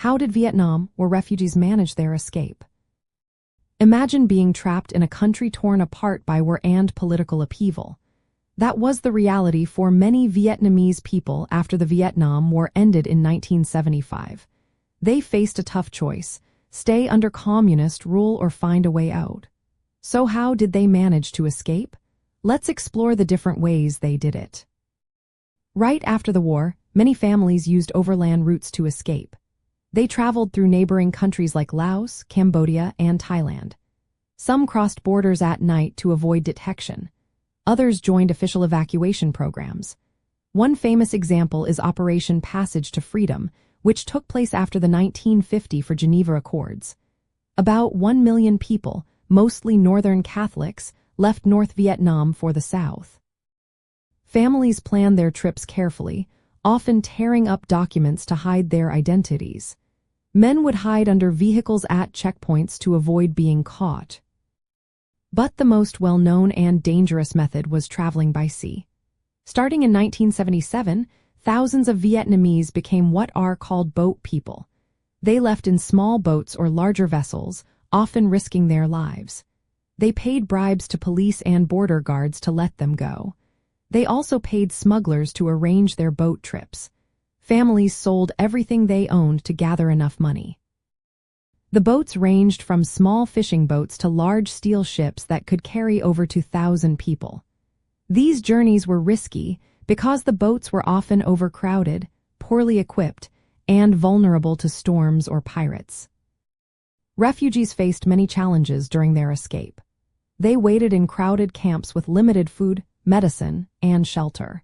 How did Vietnam War refugees manage their escape? Imagine being trapped in a country torn apart by war and political upheaval. That was the reality for many Vietnamese people after the Vietnam War ended in 1975. They faced a tough choice: stay under communist rule or find a way out. So how did they manage to escape? Let's explore the different ways they did it. Right after the war, many families used overland routes to escape. They traveled through neighboring countries like Laos, Cambodia, and Thailand. Some crossed borders at night to avoid detection. Others joined official evacuation programs. One famous example is Operation Passage to Freedom, which took place after the 1950 Geneva Accords. About 1 million people, mostly Northern Catholics, left North Vietnam for the South. Families planned their trips carefully, often tearing up documents to hide their identities. Men would hide under vehicles at checkpoints to avoid being caught. But the most well-known and dangerous method was traveling by sea. Starting in 1977, thousands of Vietnamese became what are called boat people. They left in small boats or larger vessels, often risking their lives. They paid bribes to police and border guards to let them go. They also paid smugglers to arrange their boat trips. Families sold everything they owned to gather enough money. The boats ranged from small fishing boats to large steel ships that could carry over 2,000 people. These journeys were risky because the boats were often overcrowded, poorly equipped, and vulnerable to storms or pirates. Refugees faced many challenges during their escape. They waited in crowded camps with limited food, medicine, and shelter.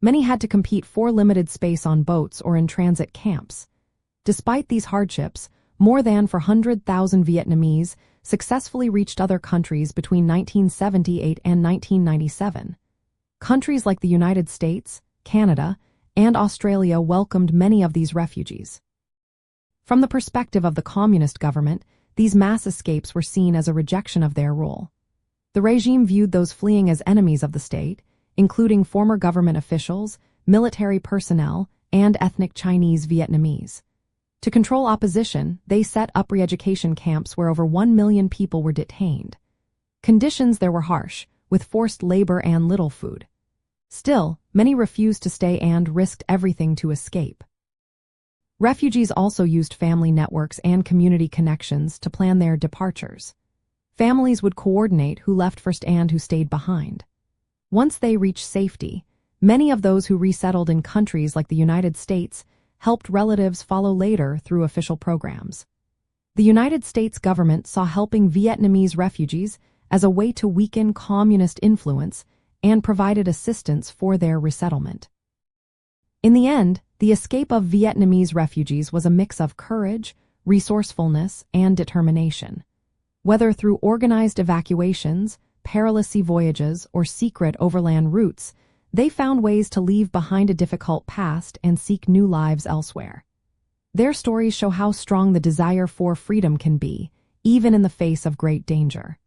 Many had to compete for limited space on boats or in transit camps. Despite these hardships, more than 400,000 Vietnamese successfully reached other countries between 1978 and 1997. Countries like the United States, Canada, and Australia welcomed many of these refugees. From the perspective of the communist government, these mass escapes were seen as a rejection of their rule. The regime viewed those fleeing as enemies of the state, including former government officials, military personnel, and ethnic Chinese Vietnamese. To control opposition, they set up re-education camps where over 1 million people were detained. Conditions there were harsh, with forced labor and little food. Still, many refused to stay and risked everything to escape. Refugees also used family networks and community connections to plan their departures. Families would coordinate who left first and who stayed behind. Once they reached safety, many of those who resettled in countries like the United States helped relatives follow later through official programs. The United States government saw helping Vietnamese refugees as a way to weaken communist influence and provided assistance for their resettlement. In the end, the escape of Vietnamese refugees was a mix of courage, resourcefulness, and determination. Whether through organized evacuations, perilous sea voyages, or secret overland routes, they found ways to leave behind a difficult past and seek new lives elsewhere. Their stories show how strong the desire for freedom can be, even in the face of great danger.